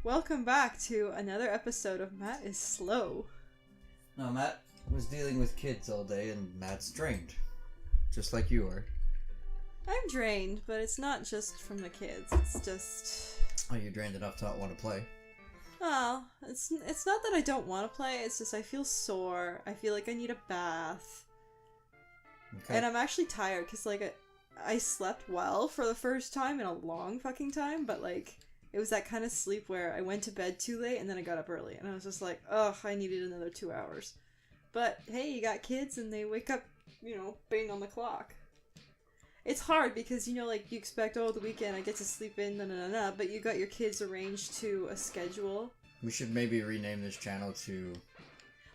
Welcome back to another episode of Matt is Slow. No, Matt was dealing with kids all day and Matt's drained. Just like you are. I'm drained, but it's not just from the kids, it's just... Oh, you're drained enough to not want to play. Well, it's not that I don't want to play, it's just I feel sore, I feel like I need a bath. Okay. And I'm actually tired, because, like, I slept well for the first time in a long fucking time, but, like, it was that kind of sleep where I went to bed too late and then I got up early, and I was just like, ugh, I needed another 2 hours. But, hey, you got kids and they wake up, you know, bang on the clock. It's hard because, you know, like, you expect, oh, the weekend I get to sleep in, but you got your kids arranged to a schedule. We should maybe rename this channel to...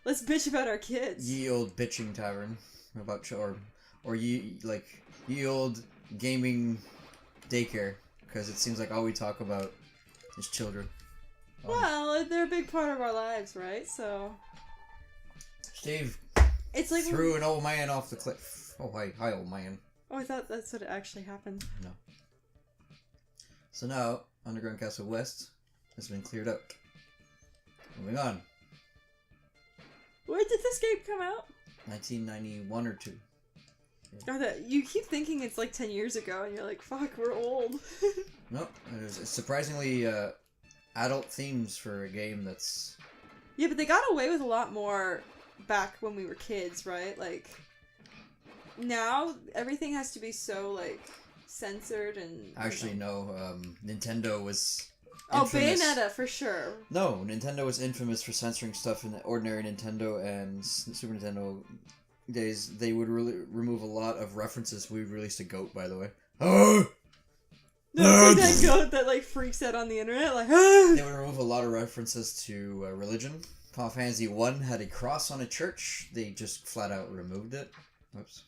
Let's bitch about our kids. Ye Old Bitching Tavern. About, or ye old gaming daycare. Because it seems like all we talk about is children. Well, they're a big part of our lives, right? So... Steve it's like threw an old man off the cliff. Oh, hi, old man. Oh, I thought that's what actually happened. No. So now, Underground Castle West has been cleared out. Moving on. Where did this game come out? 1991 or 2. Yeah. Oh, you keep thinking it's like 10 years ago, and you're like, fuck, we're old. Nope. There's surprisingly adult themes for a game that's... Yeah, but they got away with a lot more back when we were kids, right? Like... Now, everything has to be so, like, censored and... Actually, no. Nintendo was infamous. Oh, Bayonetta, for sure. No, Nintendo was infamous for censoring stuff in the ordinary Nintendo and Super Nintendo days. They would remove a lot of references. We released a goat, by the way. No, that goat that, like, freaks out on the internet, like, They would remove a lot of references to religion. Final Fantasy 1 had a cross on a church. They just flat out removed it. Whoops.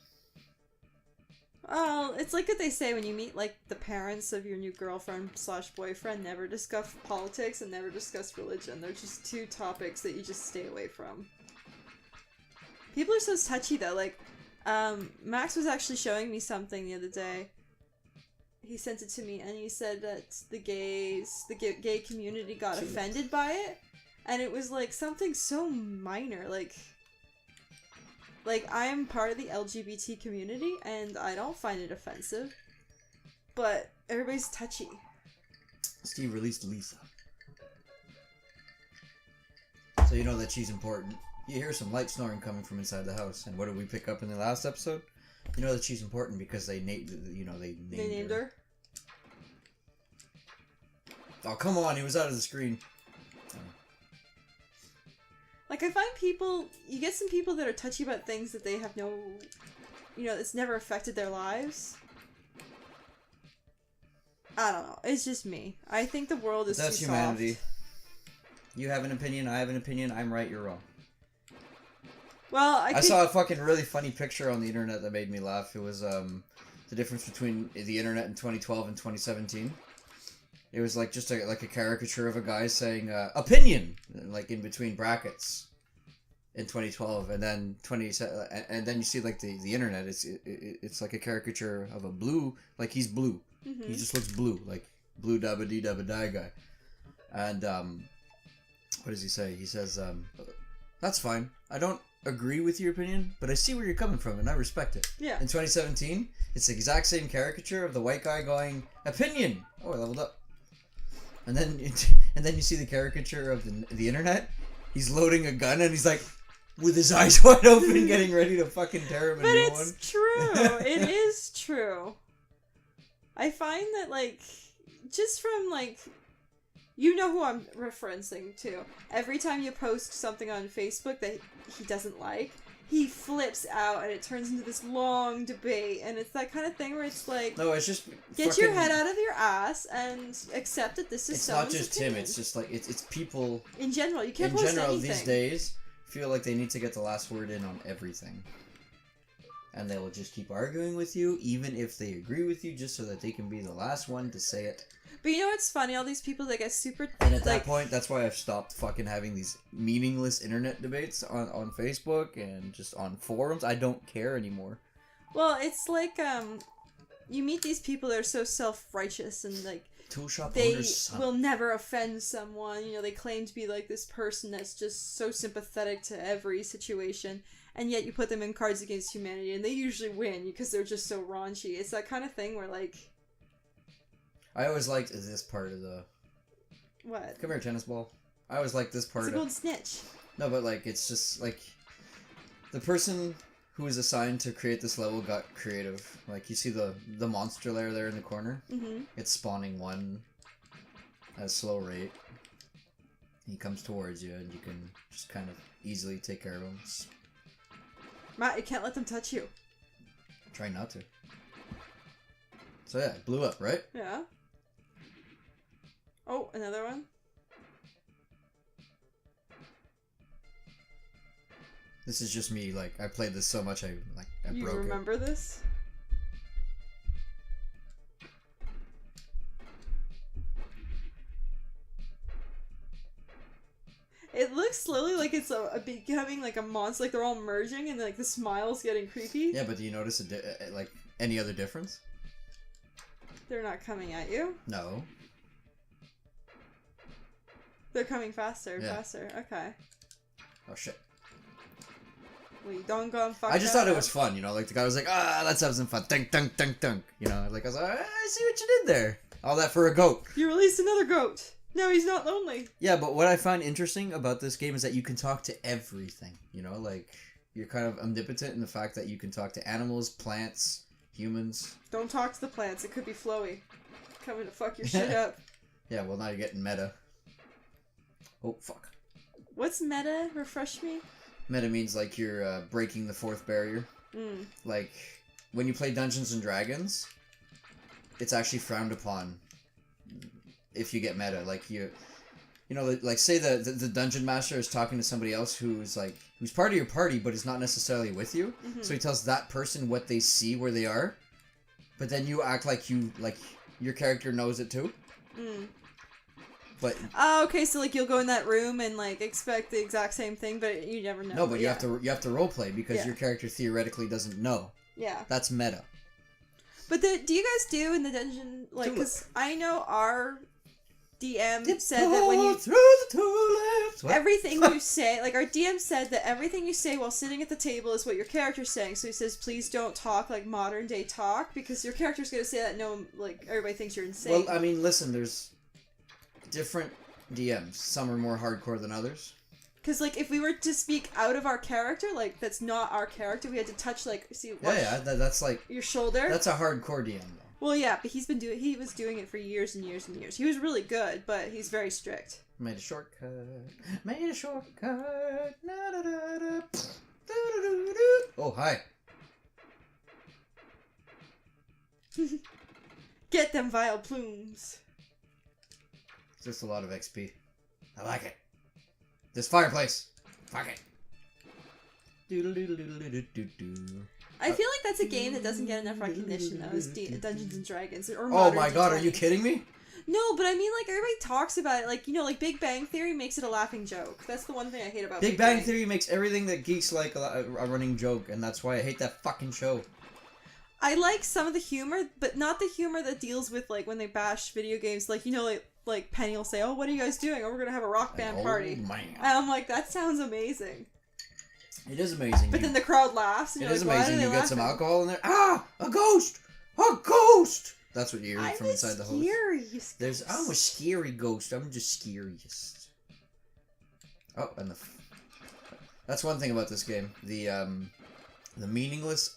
Well, it's like what they say when you meet, like, the parents of your new girlfriend/boyfriend, never discuss politics and never discuss religion. They're just two topics that you just stay away from. People are so touchy, though. Like, Max was actually showing me something the other day. He sent it to me, and he said that the gay community got offended by it, and it was, like, something so minor, like, I'm part of the LGBT community, and I don't find it offensive. But everybody's touchy. Steve released Lisa. So you know that she's important. You hear some light snoring coming from inside the house. And what did we pick up in the last episode? You know that she's important because they named her. Oh, come on, he was out of the screen. Like, I find you get some people that are touchy about things that they have no, it's never affected their lives. I don't know. It's just me. I think the world is That's too humanity. soft. You have an opinion, I have an opinion, I'm right, you're wrong. Well, I saw a fucking really funny picture on the internet that made me laugh. It was, the difference between the internet in 2012 and 2017. It was like just a caricature of a guy saying opinion, like in between brackets, in 2012, and then and then you see like the internet. It's like a caricature of a blue, like he's blue. Mm-hmm. He just looks blue, like blue dabba dee dabba die guy. And what does he say? He says, "That's fine. I don't agree with your opinion, but I see where you're coming from, and I respect it." Yeah. In 2017, it's the exact same caricature of the white guy going opinion. Oh, I leveled up. And then you see the caricature of the internet. He's loading a gun and he's like, with his eyes wide open, getting ready to fucking tear him a new one. But it's true. It is true. I find that, like, just from, like, you know who I'm referencing to. Every time you post something on Facebook that he doesn't like, he flips out and it turns into this long debate, and it's that kind of thing where it's like, no, it's just get your head out of your ass and accept that this is someone's opinion. It's not just opinion. him, it's just like it's people in general. You can't post anything. These days feel like they need to get the last word in on everything, and they will just keep arguing with you even if they agree with you, just so that they can be the last one to say it. But you know what's funny? All these people that get super... And at that point, that's why I've stopped fucking having these meaningless internet debates on Facebook and just on forums. I don't care anymore. Well, it's like, you meet these people that are so self-righteous and, like, Tool shop they owner's son. will never offend someone. You know, they claim to be like this person that's just so sympathetic to every situation, and yet you put them in Cards Against Humanity, and they usually win because they're just so raunchy. It's that kind of thing where, like... I always liked this part of the... What? Come here, tennis ball. I always liked this part It's a gold snitch. No, but, like, it's just, like... The person who was assigned to create this level got creative. Like, you see the monster lair there in the corner? Mm-hmm. It's spawning one at a slow rate. He comes towards you, and you can just kind of easily take care of him. Matt, you can't let them touch you. Try not to. So yeah, it blew up, right? Yeah. Oh, another one? This is just me, like, I played this so much I broke it. You remember this? It looks slowly like it's becoming like a monster, like they're all merging and like the smile's getting creepy. Yeah, but do you notice like any other difference? They're not coming at you? No. They're coming faster and Yeah. faster. Okay. Oh shit. We don't go and fuck I just that thought it up. was fun, you know, like the guy was like, let's have some fun. Dunk, dunk, dunk, dunk. You know, like I was like, I see what you did there. All that for a goat. You released another goat. No, he's not lonely. Yeah, but what I find interesting about this game is that you can talk to everything, you know, like you're kind of omnipotent in the fact that you can talk to animals, plants, humans. Don't talk to the plants, it could be flowy. Coming to fuck your shit up. Yeah, well now you're getting meta. Oh, fuck. What's meta? Refresh me? Meta means like you're breaking the fourth barrier. Mm. Like, when you play Dungeons and Dragons, it's actually frowned upon if you get meta. Like, you know, like say the dungeon master is talking to somebody else who's part of your party but is not necessarily with you. Mm-hmm. So he tells that person what they see where they are, but then you act like your character knows it too. Mm. But oh, okay, so like you'll go in that room and like expect the exact same thing, but you never know. no, but you have to roleplay because Yeah. your character theoretically doesn't know. Yeah. That's meta. But do you guys do in the dungeon, like, because I know our DM said that when you... through the tulips. What? Everything you say, like, our DM said that everything you say while sitting at the table is what your character's saying. So he says, please don't talk like modern day talk, because your character's going to say that everybody thinks you're insane. Well, I mean, listen, there's different DMs. Some are more hardcore than others. Because, like, if we were to speak out of our character, like, that's not our character, we had to touch, like, That's like... your shoulder. That's a hardcore DM, though. Well, yeah, but he was doing it for years and years and years. He was really good, but he's very strict. Made a shortcut. Made a shortcut. Na-da-da-da. Do-do-do-do. Oh, hi. Get them vile plumes. It's just a lot of XP. I like it. This fireplace. Fuck it. Do-do-do-do-do-do-do. I feel like that's a game that doesn't get enough recognition, though, is Dungeons and Dragons. Or Oh my Modern god, are D20. you kidding me? No, but I mean, like, everybody talks about it. Like, you know, like, Big Bang Theory makes it a laughing joke. That's the one thing I hate about Big Bang Theory makes everything that geeks like a running joke, and that's why I hate that fucking show. I like some of the humor, but not the humor that deals with, like, when they bash video games. Like, you know, like Penny will say, oh, what are you guys doing? Oh, we're gonna have a rock band party. Oh, man. And I'm like, that sounds amazing. It is amazing. But then the crowd laughs. And It you're is like, why amazing. are You they get some laughing? alcohol in there. Ah! A ghost! A ghost! That's what you hear from inside the host. Scariest. I'm a scary ghost. I'm just scariest. Oh, and that's one thing about this game. The meaningless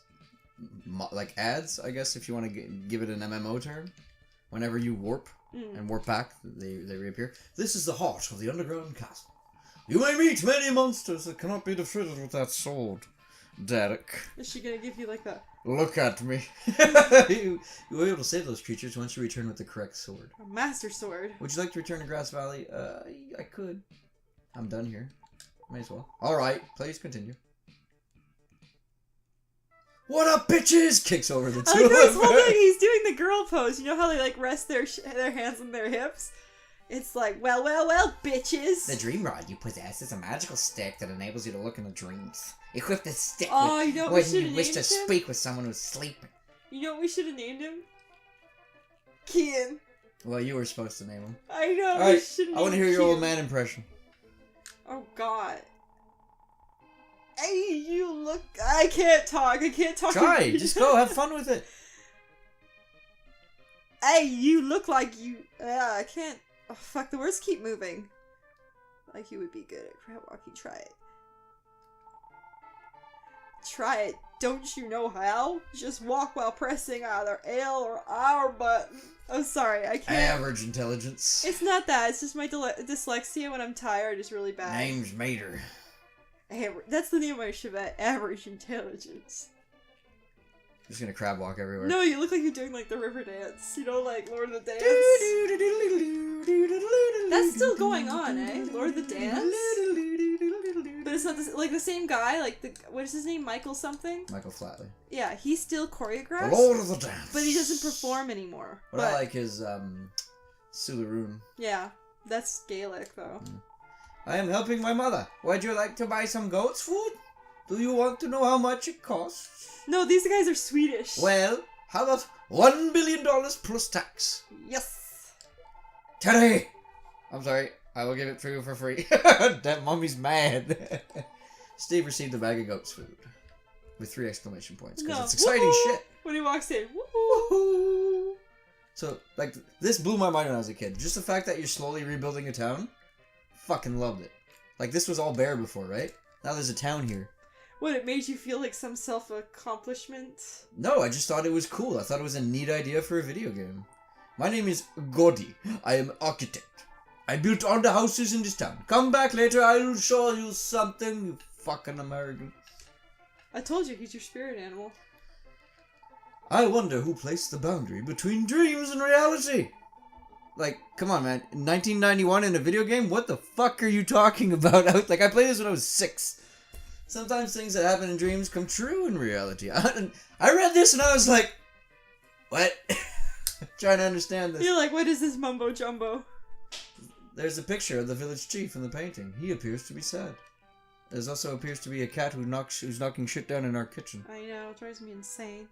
like ads, I guess, if you want to give it an MMO term. Whenever you warp and warp back, they reappear. This is the heart of the underground castle. You may meet many monsters that cannot be defeated with that sword, Derek. Is she gonna give you like that? Look at me. You will be able to save those creatures once you return with the correct sword. A master sword. Would you like to return to Grass Valley? I could. I'm done here. May as well. Alright, please continue. What up, bitches? Kicks over the two I like of this them. whole thing. He's doing the girl pose. You know how they like rest their hands on their hips? It's like, well, bitches. The dream rod you possess is a magical stick that enables you to look into dreams. Equip the stick Oh, you know what we when should've you wish to named him? speak with someone who's sleeping. You know what we should have named him? Kian. Well, you were supposed to name him. I know. Alright, I want to hear your old man impression. Oh, God. Hey, you look... I can't talk. Try. Just go. Have fun with it. Hey, you look like you... I can't... Oh, fuck, the words keep moving. Like you would be good at crab walking. Try it. Try it. Don't you know how? Just walk while pressing either L or R button. Oh, sorry, I can't. Average intelligence. It's not that. It's just my dyslexia when I'm tired is really bad. Name's Mater. That's the name of my Chevette. Average intelligence. Just gonna crab walk everywhere. No, you look like you're doing like the river dance. You know, like Lord of the Dance. That's still going on, eh? Lord of the Dance. But it's not like the same guy. Like what is his name? Michael something. Michael Flatley. Yeah, he still choreographs. The Lord of the Dance. But he doesn't perform anymore. What I like is Sularoon. Yeah, that's Gaelic though. I am helping my mother. Would you like to buy some goat's food? Do you want to know how much it costs? No, these guys are Swedish. Well, how about $1 billion plus tax? Yes. Teddy! I'm sorry. I will give it to you for free. That mommy's mad. Steve received a bag of goat's food. With 3 exclamation points. Because it's exciting shit. When he walks in. Woohoo! So, like, this blew my mind when I was a kid. Just the fact that you're slowly rebuilding a town. Fucking loved it. Like, this was all bare before, right? Now there's a town here. What, it made you feel like some self-accomplishment? No, I just thought it was cool. I thought it was a neat idea for a video game. My name is Godi. I am architect. I built all the houses in this town. Come back later, I will show you something, you fucking American. I told you, he's your spirit animal. I wonder who placed the boundary between dreams and reality. Like, come on, man. In 1991 in a video game? What the fuck are you talking about? Like, I played this when I was 6. Sometimes things that happen in dreams come true in reality. I read this and I was like, what? Trying to understand this. You're like, what is this mumbo jumbo? There's a picture of the village chief in the painting. He appears to be sad. There's also appears to be a cat who's knocking shit down in our kitchen. I know, it drives me insane.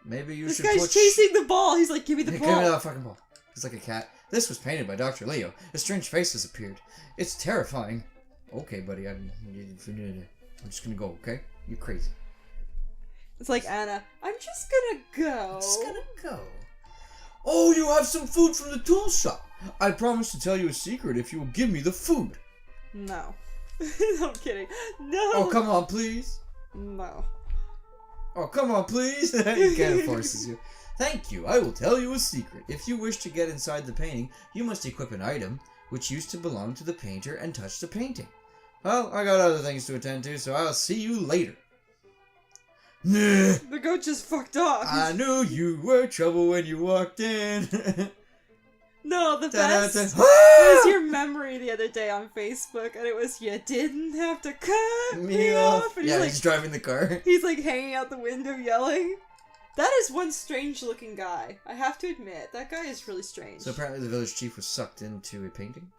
Maybe you this should guy's chasing the ball. He's like, give me the ball. Give me that fucking ball. It's like a cat. This was painted by Dr. Leo. A strange face has appeared. It's terrifying. Okay, buddy, I'm just gonna go, okay? You're crazy. It's like Anna. I'm just gonna go. Oh, you have some food from the tool shop. I promise to tell you a secret if you will give me the food. No. I'm kidding. No. Oh, come on, please. No. Oh, come on, please. He kind of forces you. Thank you. I will tell you a secret. If you wish to get inside the painting, you must equip an item which used to belong to the painter and touch the painting. Well, I got other things to attend to, so I'll see you later. The goat just fucked off. I knew you were trouble when you walked in. No, the best was your memory the other day on Facebook, and it was, you didn't have to cut me off. And yeah, he's he's driving the car. He's like hanging out the window yelling. That is one strange looking guy. I have to admit, that guy is really strange. So apparently the village chief was sucked into a painting?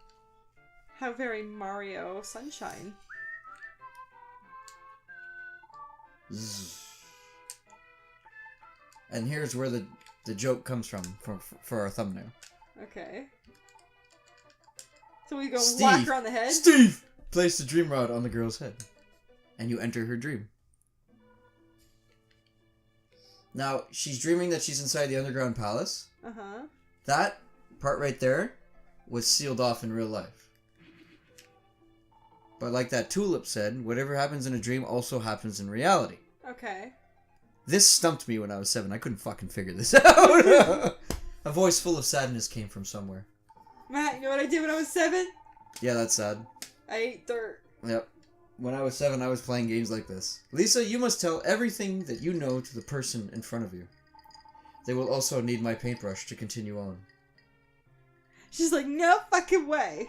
How very Mario Sunshine. Zzz. And here's where the joke comes from for our thumbnail. Okay. So we go whack her on the head? Steve! Place the dream rod on the girl's head. And you enter her dream. Now, she's dreaming that she's inside the underground palace. Uh-huh. That part right there was sealed off in real life. But like that tulip said, whatever happens in a dream also happens in reality. Okay. This stumped me when I was 7. I couldn't fucking figure this out. A voice full of sadness came from somewhere. Matt, you know what I did when I was 7? Yeah, that's sad. I ate dirt. Yep. When I was 7, I was playing games like this. Lisa, you must tell everything that you know to the person in front of you. They will also need my paintbrush to continue on. She's like, no fucking way.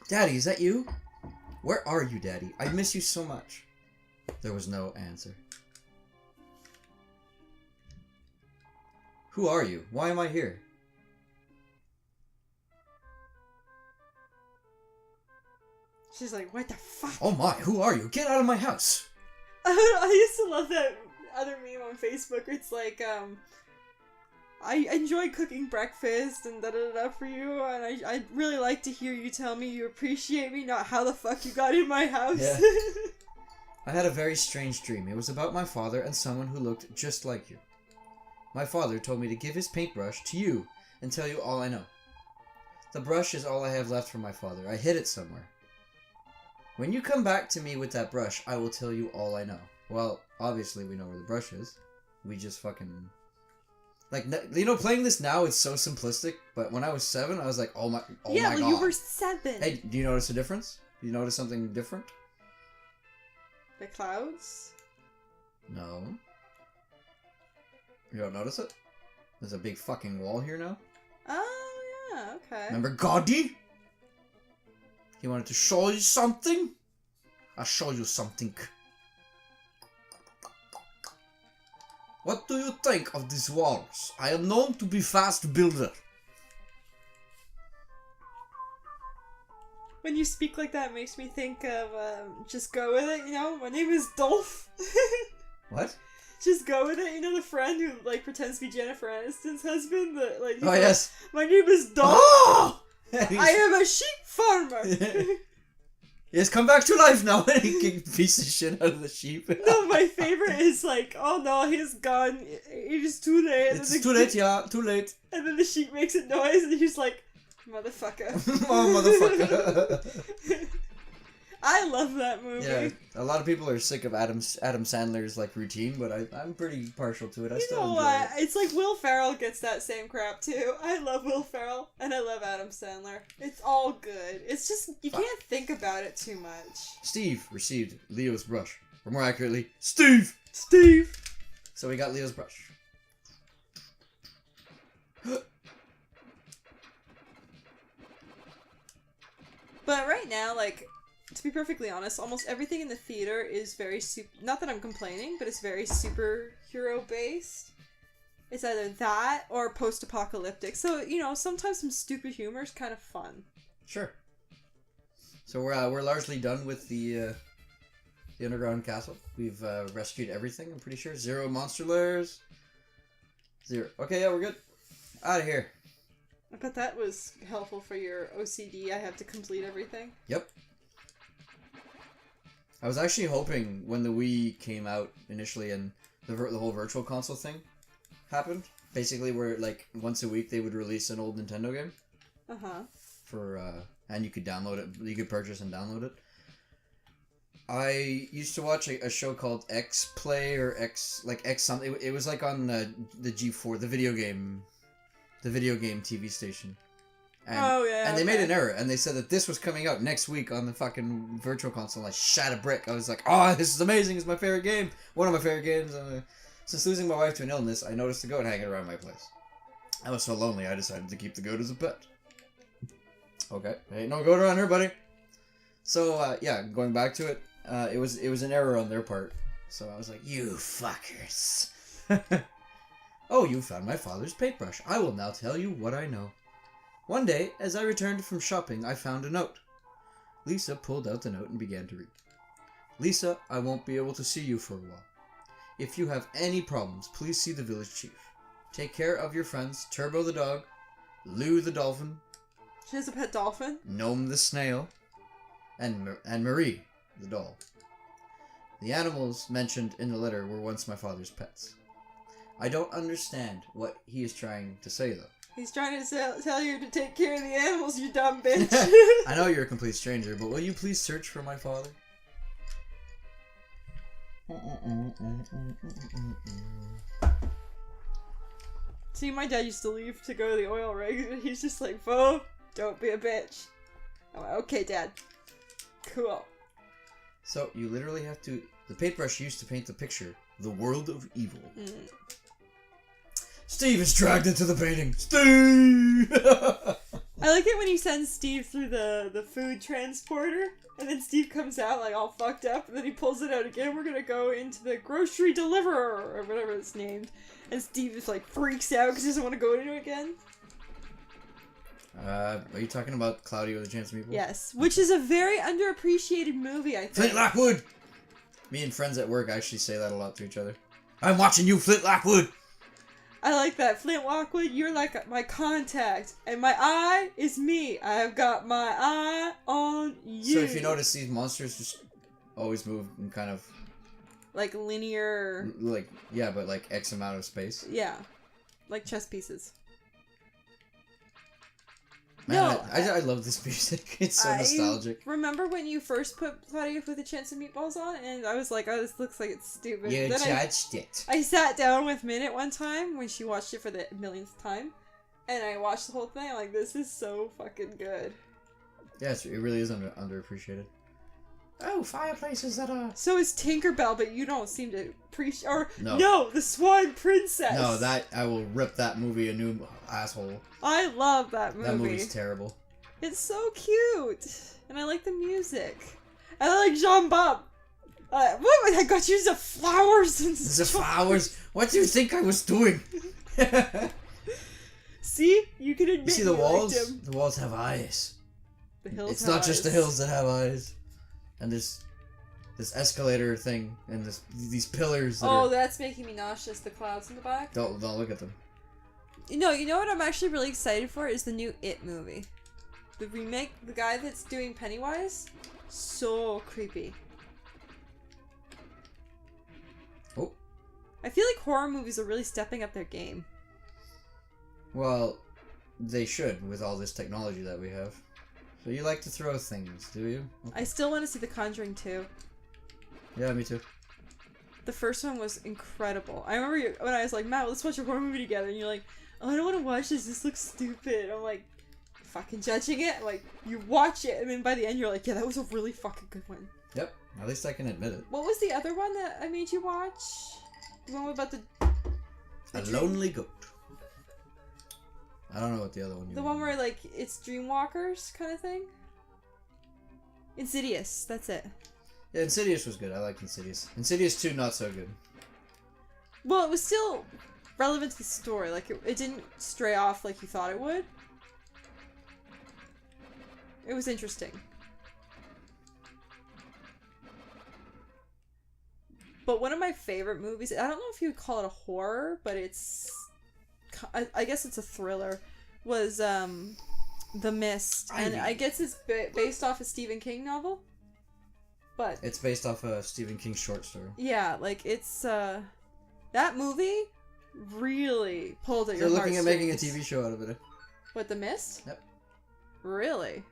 Daddy, is that you? Where are you, Daddy? I miss you so much. There was no answer. Who are you? Why am I here? She's like, what the fuck? Oh my, who are you? Get out of my house! I used to love that other meme on Facebook. It's like, I enjoy cooking breakfast and da-da-da for you, and I'd really like to hear you tell me you appreciate me, not how the fuck you got in my house. Yeah. I had a very strange dream. It was about my father and someone who looked just like you. My father told me to give his paintbrush to you and tell you all I know. The brush is all I have left from my father. I hid it somewhere. When you come back to me with that brush, I will tell you all I know. Well, obviously we know where the brush is. We just fucking... Like, you know, playing this now, it's so simplistic, but when I was 7, I was like, oh my god. You were 7. Hey, do you notice a difference? Do you notice something different? The clouds? No. You don't notice it? There's a big fucking wall here now. Oh, yeah, okay. Remember Gaudi? He wanted to show you something? I'll show you something. What do you think of these walls? I am known to be fast builder. When you speak like that, it makes me think of, just go with it, you know? My name is Dolph. What? Just go with it, you know, the friend who, like, pretends to be Jennifer Aniston's husband? Oh, yes. My name is Dolph. Oh! I am a sheep farmer. He has come back to life now. He kicked a piece of shit out of the sheep. No, my favorite is like, oh no, he's gone. It is too late. It's too late, yeah, too late. And then the sheep makes a noise, and he's like, motherfucker. Oh, motherfucker. I love that movie. Yeah, a lot of people are sick of Adam Sandler's like routine, but I'm pretty partial to it. I still enjoy it. It's like Will Ferrell gets that same crap too. I love Will Ferrell and I love Adam Sandler. It's all good. It's just you can't think about it too much. Steve received Leo's brush, or more accurately, Steve. So we got Leo's brush. But right now, like, to be perfectly honest, almost everything in the theater is very not that I'm complaining, but it's very superhero based. It's either that or post-apocalyptic. So, you know, sometimes some stupid humor is kind of fun. Sure. So we're largely done with the underground castle. We've rescued everything, I'm pretty sure. 0 monster lairs. 0. Okay, yeah, we're good. Out of here. I bet that was helpful for your OCD. I have to complete everything. Yep. I was actually hoping when the Wii came out initially and the whole virtual console thing happened, basically where like once a week they would release an old Nintendo game. For and you could download it. You could purchase and download it. I used to watch a show called X Play or X something. It was like on the G4, the video game TV station. And, and they made an error, and they said that this was coming out next week on the fucking virtual console. I shat a brick. I was like, oh, this is amazing. It's my favorite game. One of my favorite games. Since losing my wife to an illness, I noticed the goat hanging around my place. I was so lonely, I decided to keep the goat as a pet. Okay. Ain't no goat around here, buddy. So, yeah, going back to it, it was an error on their part. So I was like, you fuckers. Oh, you found my father's paintbrush. I will now tell you what I know. One day, as I returned from shopping, I found a note. Lisa pulled out the note and began to read. Lisa, I won't be able to see you for a while. If you have any problems, please see the village chief. Take care of your friends, Turbo the dog, Lou the dolphin. She has a pet dolphin? Gnome the snail, and Marie the doll. The animals mentioned in the letter were once my father's pets. I don't understand what he is trying to say, though. He's trying to tell you to take care of the animals, you dumb bitch. I know you're a complete stranger, but will you please search for my father? See, my dad used to leave to go to the oil rig, and he's just like, Bo, don't be a bitch. I'm like, okay, Dad. Cool. So, you literally have to... The paintbrush used to paint the picture, the world of evil. Steve is dragged into the painting. Steve! I like it when you send Steve through the food transporter, and then Steve comes out like all fucked up, and then he pulls it out again. We're gonna go into the grocery deliverer, or whatever it's named. And Steve just like freaks out because he doesn't want to go into it again. Are you talking about Cloudy with a Chance of Meatballs? Yes, which is a very underappreciated movie, I think. Flint Lockwood! Me and friends at work actually say that a lot to each other. I'm watching you, Flint Lockwood! I like that. Flint Lockwood, you're like my contact. And my eye is me. I've got my eye on you. So if you notice, these monsters just always move in kind of... like linear... like, yeah, but like X amount of space. Yeah. Like chess pieces. Man, No, I love this music. It's so nostalgic. Remember when you first put Party with a Chance of Meatballs on, and I was like, "Oh, this looks like it's stupid." You then judged it. I sat down with Minute one time when she watched it for the millionth time, and I watched the whole thing. I'm like, "This is so fucking good." Yeah, it really is underappreciated. Oh, fireplaces that are... So is Tinkerbell, but you don't seem to appreciate... Or, no. No, the Swan Princess! No, I will rip that movie a new asshole. I love that movie. That movie's terrible. It's so cute! And I like the music. And I like Jean Bob. What? I got you the flowers and The flowers? What do you think I was doing? See? You can admit you see the walls? Liked him. The walls have eyes. The hills It's have not just the eyes. hills that have eyes. And there's this escalator thing and these pillars that are... that's making me nauseous, the clouds in the back. Don't look at them. You know what I'm actually really excited for is the new It movie. The remake, the guy that's doing Pennywise, so creepy. Oh. I feel like horror movies are really stepping up their game. Well, they should with all this technology that we have. So you like to throw things, do you? Okay. I still want to see The Conjuring 2. Yeah, me too. The first one was incredible. I remember when I was like, Matt, let's watch a horror movie together, and you're like, oh, I don't want to watch this. This looks stupid. I'm like, fucking judging it. Like, you watch it, and then by the end, you're like, yeah, that was a really fucking good one. Yep. At least I can admit it. What was the other one that I made you watch? The one about the A Lonely Goat. I don't know what the other one. The one where like it's Dreamwalkers kind of thing. Insidious. That's it. Yeah, Insidious was good. I like Insidious. Insidious 2 not so good. Well, it was still relevant to the story. Like it didn't stray off like you thought it would. It was interesting. But one of my favorite movies, I don't know if you would call it a horror, but I guess it's a thriller, was The Mist. And I guess it's based off a Stephen King novel. But it's based off a Stephen King short story. Yeah, like it's that movie really pulled at your They're heartstrings. looking at making a TV show out of it. What, The Mist? Yep. Really?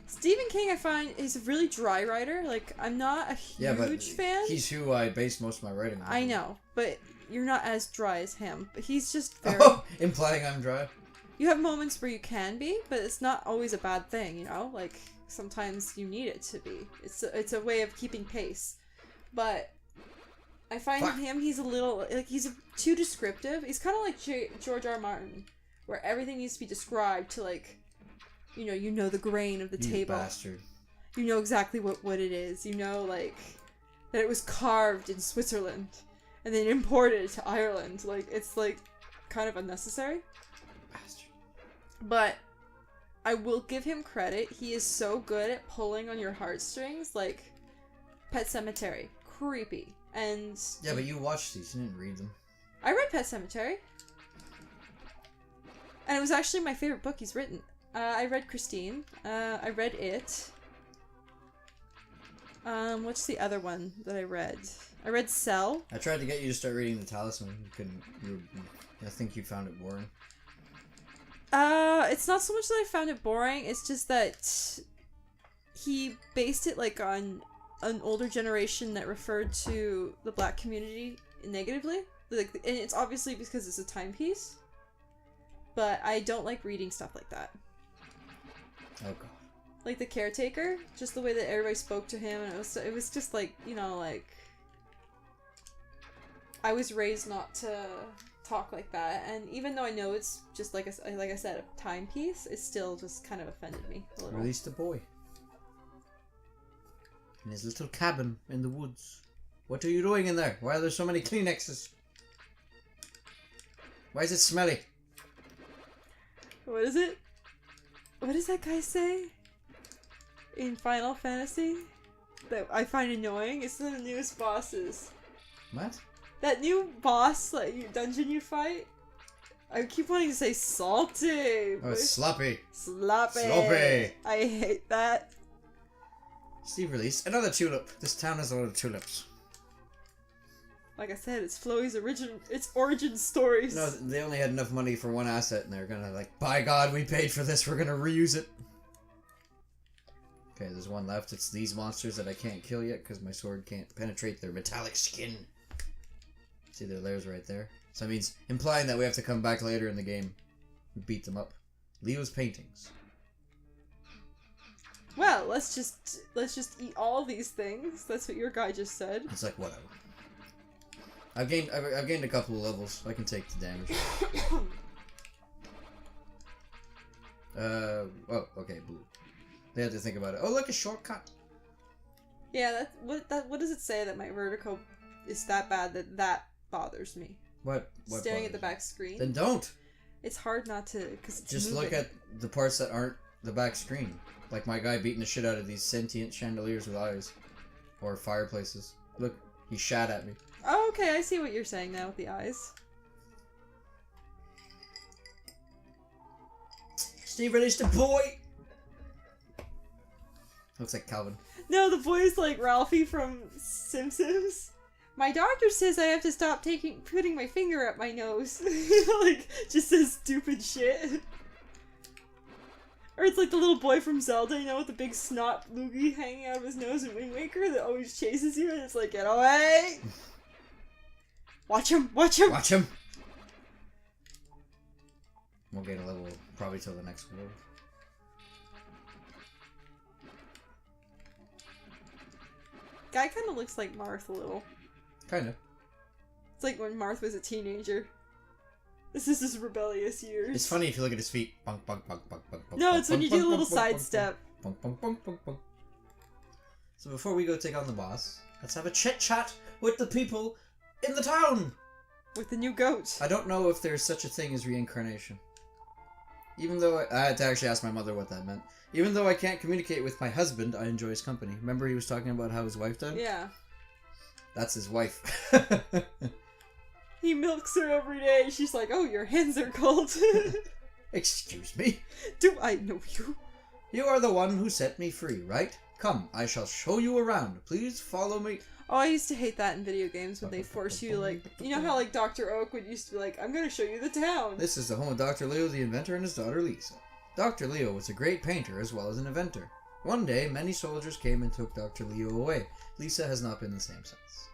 Stephen King, I find, is a really dry writer. Like, I'm not a huge fan. He's who I base most of my writing on. I know, but you're not as dry as him. But he's just very... Oh, implying I'm dry? You have moments where you can be, but it's not always a bad thing, you know? Like, sometimes you need it to be. It's a way of keeping pace. But I find him, he's a little... Like, he's too descriptive. He's kind of like George R. Martin, where everything needs to be described to, like... You know the grain of the table. You bastard. You know exactly what it is. You know, like, that it was carved in Switzerland and then imported to Ireland. Like, it's, like, kind of unnecessary. Bastard. But I will give him credit. He is so good at pulling on your heartstrings. Like, Pet Sematary. Creepy. And... Yeah, but you watched these. You didn't read them. I read Pet Sematary. And it was actually my favorite book he's written. I read Christine. I read It. What's the other one that I read? I read Cell. I tried to get you to start reading The Talisman. You couldn't. I think you found it boring. It's not so much that I found it boring. It's just that he based it like on an older generation that referred to the black community negatively. Like, and it's obviously because it's a timepiece. But I don't like reading stuff like that. Oh god. Like The Caretaker, just the way that everybody spoke to him, and it was just like, like, I was raised not to talk like that, and even though I know it's just like I said, a timepiece, it still just kind of offended me a little. Released a boy in his little cabin in the woods. What are you doing in there? Why are there so many Kleenexes? Why is it smelly? What is it? What does that guy say in Final Fantasy that I find annoying? It's the newest bosses. What? That new boss, dungeon you fight, I keep wanting to say salty. Oh, it's sloppy. Sloppy. Sloppy. I hate that. Steve released another tulip. This town has a lot of tulips. Like I said, it's Flowey's origin stories. No, they only had enough money for one asset, and they're gonna by God, we paid for this. We're gonna reuse it. Okay, there's one left. It's these monsters that I can't kill yet because my sword can't penetrate their metallic skin. See their layers right there. So that means implying that we have to come back later in the game and beat them up. Leo's paintings. Well, let's just eat all these things. That's what your guy just said. It's like whatever. I've gained a couple of levels. I can take the damage. Oh, okay, blue. They had to think about it. Oh, look, a shortcut. Yeah, what does it say that my vertigo is that bad that bothers me? What Staring at the back screen. Then don't. It's hard not to, because it's just moving. look at the parts that aren't the back screen. Like my guy beating the shit out of these sentient chandeliers with eyes. Or fireplaces. Look, he shot at me. Oh, okay, I see what you're saying now with the eyes. Steve released a boy! Looks like Calvin. No, the boy's like Ralphie from Simpsons. My doctor says I have to stop putting my finger up my nose. Like, just says stupid shit. Or it's like the little boy from Zelda, you know, with the big snot loogie hanging out of his nose in Wind Waker that always chases you, and it's like, get away! Watch him! Watch him! Watch him! We'll gain a level probably till the next world. Guy kind of looks like Marth a little. Kind of. It's like when Marth was a teenager. This is his rebellious years. It's funny if you look at his feet. Bunk, bunk, bunk, bunk, bunk, bunk, no, it's when you do a little bunk, bunk, sidestep. Bunk, bunk, bunk, bunk, bunk. So before we go take on the boss, let's have a chit-chat with the people in the town! With the new goat. I don't know if there's such a thing as reincarnation. Even though I had to actually ask my mother what that meant. Even though I can't communicate with my husband, I enjoy his company. Remember he was talking about how his wife died? Yeah. That's his wife. He milks her every day. She's like, oh, your hands are cold. Excuse me? Do I know you? You are the one who set me free, right? Come, I shall show you around. Please follow me. Oh, I used to hate that in video games when they force you, like, you know how, like, Dr. Oak would used to be like, I'm gonna show you the town. This is the home of Dr. Leo, the inventor, and his daughter Lisa. Dr. Leo was a great painter as well as an inventor. One day, many soldiers came and took Dr. Leo away. Lisa has not been the same since.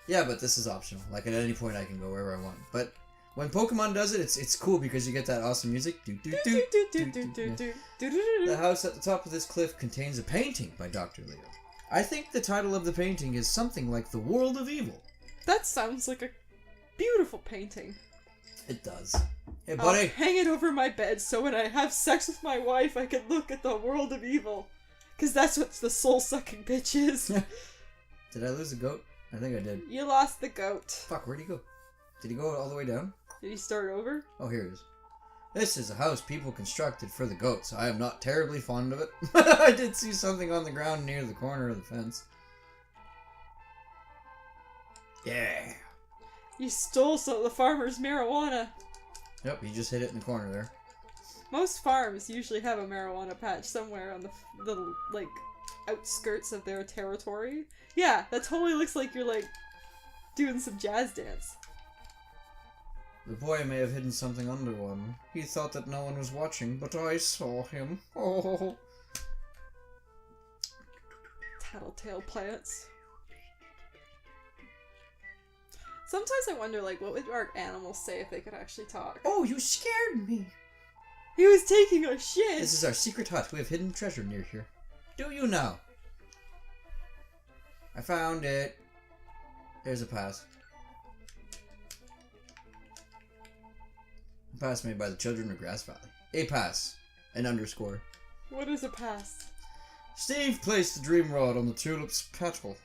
Yeah, but this is optional. Like, at any point I can go wherever I want. But when Pokemon does it, it's cool because you get that awesome music. The house at the top of this cliff contains a painting by Dr. Leo. I think the title of the painting is something like The World of Evil. That sounds like a beautiful painting. It does. Hey, buddy. I'll hang it over my bed so when I have sex with my wife, I can look at the world of evil. Because that's what the soul-sucking bitch is. Did I lose a goat? I think I did. You lost the goat. Fuck, where'd he go? Did he go all the way down? Did he start over? Oh, here he is. This is a house people constructed for the goats. I am not terribly fond of it. I did see something on the ground near the corner of the fence. Yeah. You stole some of the farmer's marijuana. Yep, he just hit it in the corner there. Most farms usually have a marijuana patch somewhere on the like, outskirts of their territory. Yeah, that totally looks like you're, like, doing some jazz dance. The boy may have hidden something under one. He thought that no one was watching, but I saw him. Oh. Tattletale plants. Sometimes I wonder, like, what would our animals say if they could actually talk? Oh, you scared me! He was taking a shit! This is our secret hut. We have hidden treasure near here. Do you know? I found it. There's a pass. A pass made by the children of Grass Valley. A pass. An underscore. What is a pass? Steve placed the dream rod on the tulip's petal.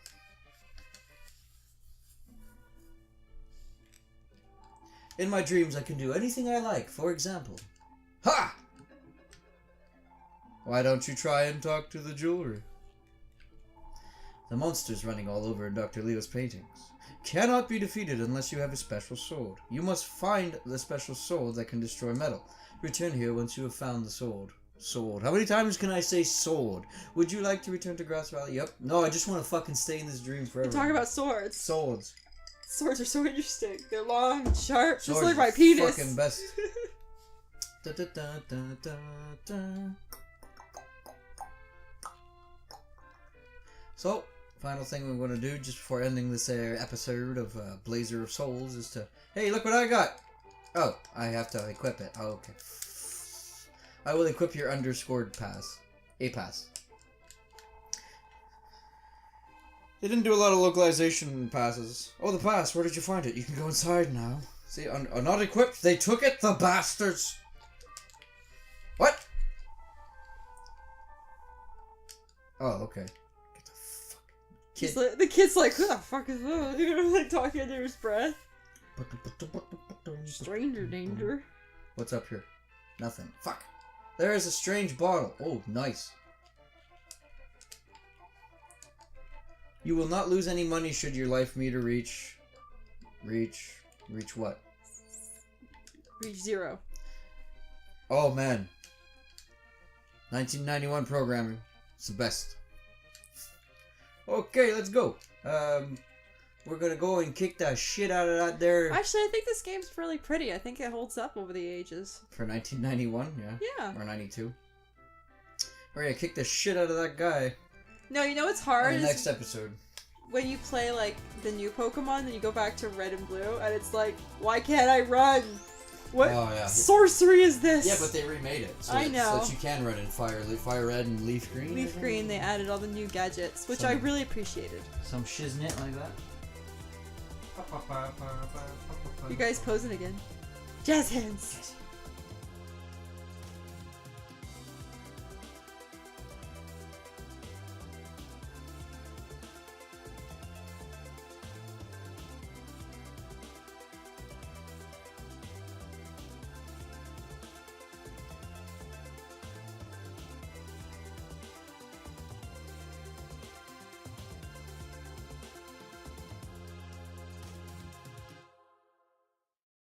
In my dreams, I can do anything I like. For example, ha! Why don't you try and talk to the jewelry? The monster's running all over in Dr. Leo's paintings. cannot be defeated unless you have a special sword. You must find the special sword that can destroy metal. Return here once you have found the sword. Sword. How many times can I say sword? Would you like to return to Grass Valley? Yep. No, I just want to fucking stay in this dream forever. You're talking about swords. Swords. Swords are so interesting. They're long and sharp, Swords just like my penis. Fucking best. Da, da, da, da, da, da. So, final thing we're going to do just before ending this episode of Blazer of Souls is to... Hey, look what I got! Oh, I have to equip it. Oh, okay. I will equip your underscored pass. A pass. They didn't do a lot of localization passes. Oh, the pass. Where did you find it? You can go inside now. See, not equipped. They took it, the bastards. What? Oh, okay. Get the fuck. Kid. The kid's like, who the fuck is that? You're gonna like talking under his breath. Stranger danger. What's up here? Nothing. Fuck. There is a strange bottle. Oh, nice. You will not lose any money should your life meter reach what? Reach 0. Oh man. 1991 programming. It's the best. Okay, let's go. We're gonna go and kick that shit out of that there. Actually, I think this game's really pretty. I think it holds up over the ages. For 1991, yeah. Yeah. Or 92. We're gonna kick the shit out of that guy. No, you know what's hard? In the next episode. When you play, like, the new Pokemon, and you go back to Red and Blue, and it's like, why can't I run? What sorcery is this? Yeah, but they remade it. So I know. So that you can run in Fire Red and Leaf Green. Leaf Green, they added all the new gadgets, which I really appreciated. Some shiznit like that. You guys posing again. Jazz hands.